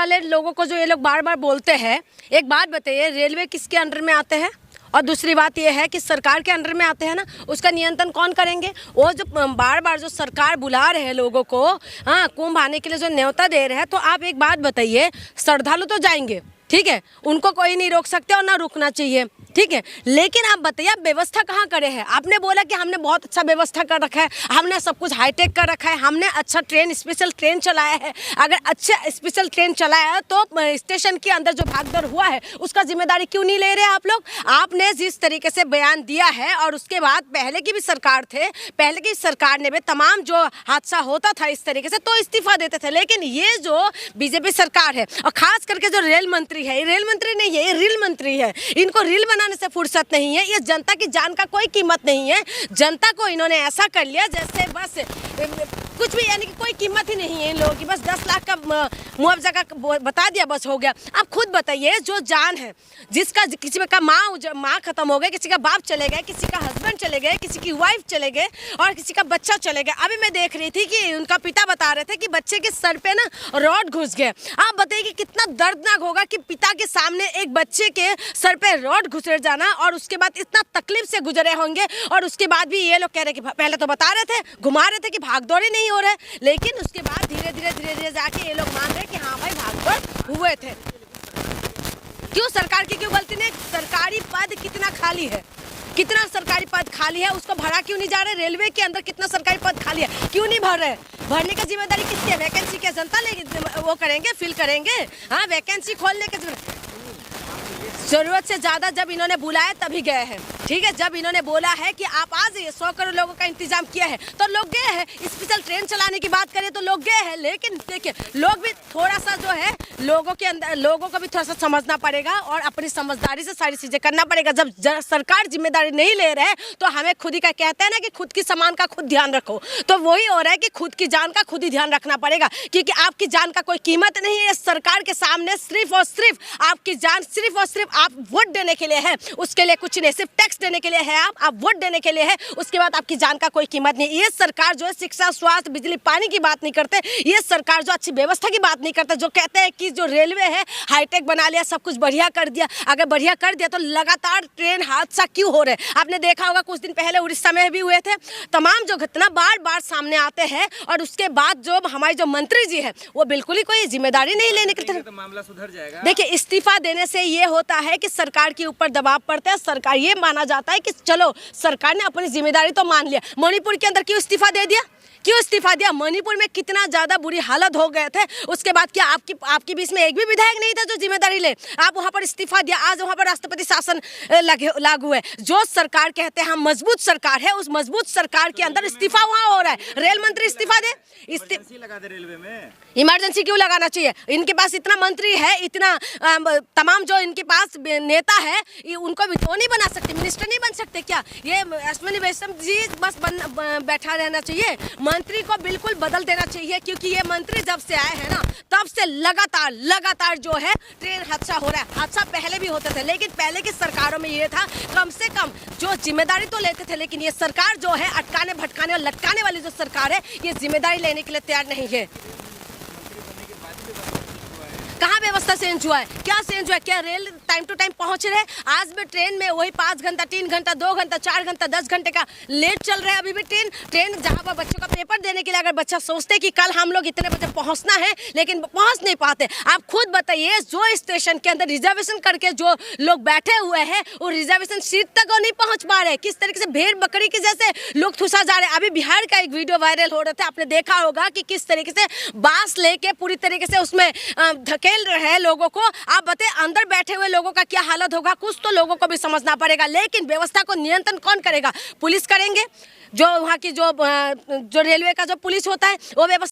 वाले लोगों को जो ये लोग बार बार बोलते हैं, एक बात बताइए, रेलवे किसके अंडर में आते हैं? और दूसरी बात यह है कि सरकार के अंडर में आते हैं ना, उसका नियंत्रण कौन करेंगे? वो जो बार बार जो सरकार बुला रहे हैं लोगों को, हाँ, कुंभ आने के लिए जो न्योता दे रहे हैं, तो आप एक बात बताइए, श्रद्धालु तो जाएंगे, ठीक है, उनको कोई नहीं रोक सकते और ना रुकना चाहिए, ठीक है, लेकिन आप बताइए आप व्यवस्था कहाँ करे हैं? आपने बोला कि हमने बहुत अच्छा व्यवस्था कर रखा है, हमने सब कुछ हाईटेक कर रखा है, हमने अच्छा ट्रेन, स्पेशल ट्रेन चलाया है। अगर अच्छा स्पेशल ट्रेन चलाया है तो स्टेशन के अंदर जो भागदौड़ हुआ है उसका जिम्मेदारी क्यों नहीं ले रहे आप लोग? आपने जिस तरीके से बयान दिया है, और उसके बाद पहले की भी सरकार थे, पहले की सरकार ने भी तमाम जो हादसा होता था इस तरीके से तो इस्तीफा देते थे, लेकिन ये जो बीजेपी सरकार है, और खास करके जो रेल मंत्री है, रेल मंत्री नहीं है, ये रील मंत्री है, इनको रील बनाने से फुर्सत नहीं है। ये जनता की जान का कोई कीमत नहीं है। जनता को इन्होंने ऐसा कर लिया जैसे बस कुछ भी, यानी कि कोई कीमत ही नहीं है इन लोगों की, बस 10 लाख का मुआवजा का बता दिया, बस हो गया। आप खुद बताइए, जो जान है, जिसका किसी का माँ खत्म हो गए, किसी का बाप चले गए, किसी का हस्बैंड चले गए, किसी की वाइफ चले गए और किसी का बच्चा चले गए। अभी मैं देख रही थी कि उनका पिता बता रहे थे कि बच्चे के सर पे ना रॉड घुस गए। आप बताइए कि कितना दर्दनाक होगा कि पिता के सामने एक बच्चे के सर पे रॉड घुसेड़ जाना, और उसके बाद इतना तकलीफ से गुजरे होंगे, और उसके बाद भी ये लोग कह रहे कि पहले तो बता रहे थे, घुमा रहे थे कि भागदौड़ी नहीं हो रहे, लेकिन उसके बाद धीरे धीरे जाके ये लोग मान रहे कि हाँ भाई भागदौड़ हुए थे। क्यों? सरकार की क्यों गलती नहीं? सरकारी पद कितना खाली है, कितना सरकारी पद खाली है, उसको भरा क्यों नहीं जा रहे? रेलवे के अंदर कितना सरकारी पद खाली है, क्यों नहीं भर रहे? भरने का जिम्मेदारी किसकी है? वैकेंसी क्या जनता लेगी, वो करेंगे, फिल करेंगे? हाँ, वैकेंसी खोलने का जरूरत से ज्यादा जब इन्होंने बुलाया तभी गए हैं, ठीक है। जब इन्होंने बोला है कि आप आ जाइए, 100 करोड़ लोगों का इंतजाम किया है तो लोग गए हैं। स्पेशल ट्रेन चलाने की बात करें तो लोग गए हैं, लेकिन देखिए लोग भी थोड़ा सा जो है, लोगों के अंदर, लोगों को भी थोड़ा सा समझना पड़ेगा और अपनी समझदारी से सारी चीजें करना पड़ेगा। जब सरकार जिम्मेदारी नहीं ले रहे तो हमें खुद ही का कहते हैं ना कि खुद की सामान का खुद ध्यान रखो, तो वही हो रहा है कि खुद की जान का खुद ही ध्यान रखना पड़ेगा, क्योंकि आपकी जान का कोई कीमत नहीं है। सरकार के सामने सिर्फ और सिर्फ आपकी जान, सिर्फ और सिर्फ आप वोट देने के लिए है, उसके लिए कुछ नहीं, सिर्फ टैक्स देने के लिए है, आप वोट देने के लिए है, उसके बाद आपकी जान का कोई कीमत नहीं। ये सरकार जो है शिक्षा, स्वास्थ्य, बिजली, पानी की बात नहीं करते, ये सरकार जो अच्छी व्यवस्था की बात नहीं करते, जो कहते हैं कि जो रेलवे है हाईटेक बना लिया, सब कुछ बढ़िया कर दिया। अगर बढ़िया कर दिया तो लगातार ट्रेन हादसा क्यों हो रहे? आपने देखा होगा कुछ दिन पहले उड़ीसा में भी हुए थे। तमाम जो घटना बार बार सामने आते हैं, और उसके बाद जो हमारे जो मंत्री जी है वो बिल्कुल ही कोई जिम्मेदारी नहीं लेने की, तो मामला सुधर जाएगा। देखिए, इस्तीफा देने से ये होता है कि सरकार के ऊपर दबाव पड़ता है, सरकार, ये माना जाता है कि चलो सरकार ने अपनी जिम्मेदारी तो मान लिया। मणिपुर के अंदर क्यों इस्तीफा दे दिया? क्यों इस्तीफा दिया? मणिपुर में कितना ज्यादा बुरी हालत हो गए थे, उसके बाद क्या आपकी बीच में एक भी विधायक नहीं था जो जिम्मेदारी ले? आप वहां पर इस्तीफा दिया। आज वहां पर राष्ट्रपति शासन लागू है। जो सरकार कहते हैं हम मजबूत सरकार है, उस मजबूत सरकार के अंदर इस्तीफा वहां हो रहा है। रेल मंत्री इस्तीफा दे, लगा दे रेलवे में। इमरजेंसी क्यों लगाना चाहिए? इनके पास इतना मंत्री है, इतना तमाम जो इनके पास नेता है, उनको भी तो नहीं बना सकते, मिनिस्टर नहीं बन सकते क्या? ये अश्विनी वैष्णव जी बस बैठा रहना चाहिए, मंत्री को बिल्कुल बदल देना चाहिए, क्योंकि ये मंत्री जब से आए हैं ना तब से लगातार जो है ट्रेन हादसा हो रहा है। हादसा पहले भी होते थे, लेकिन पहले की सरकारों में ये था कम से कम जो जिम्मेदारी तो लेते थे, लेकिन ये सरकार जो है अटकाने भटकाने और लटकाने वाली जो सरकार है, ये जिम्मेदारी लेने के लिए तैयार नहीं है। कहाँ व्यवस्था चेंज हुआ है? क्या चेंज हुआ है? क्या रेल टाइम टू टाइम पहुंच रहे? आज भी ट्रेन में वही 5 घंटा, 3 घंटा, 2 घंटा, 4 घंटा, 10 घंटे का लेट चल रहा है अभी भी ट्रेन जहां पर बच्चों का पेपर देने के लिए अगर बच्चा सोचते कि कल हम लोग इतने बजे पहुंचना है, लेकिन पहुंच नहीं पाते। आप खुद बताइए, जो स्टेशन के अंदर रिजर्वेशन करके जो लोग बैठे हुए हैं, वो रिजर्वेशन सीट तक नहीं पहुंच पा रहे। किस तरीके से भेड़ बकरी के जैसे लोग ठुसा जा रहे हैं। अभी बिहार का एक वीडियो वायरल हो रहा था, आपने देखा होगा कि किस तरीके से बांस लेके पूरी तरीके से उसमें धकेल रहे हैं लोगों को। आप बताइए, अंदर बैठे हुए लोगों का क्या हालत होगा? कुछ तो लोगों को भी समझना पड़ेगा, लेकिन व्यवस्था को नियंत्रण कौन करेगा? पुलिस करेंगे, जो वहाँ की जो रेलवे का जो पुलिस होता है वो व्यवस्था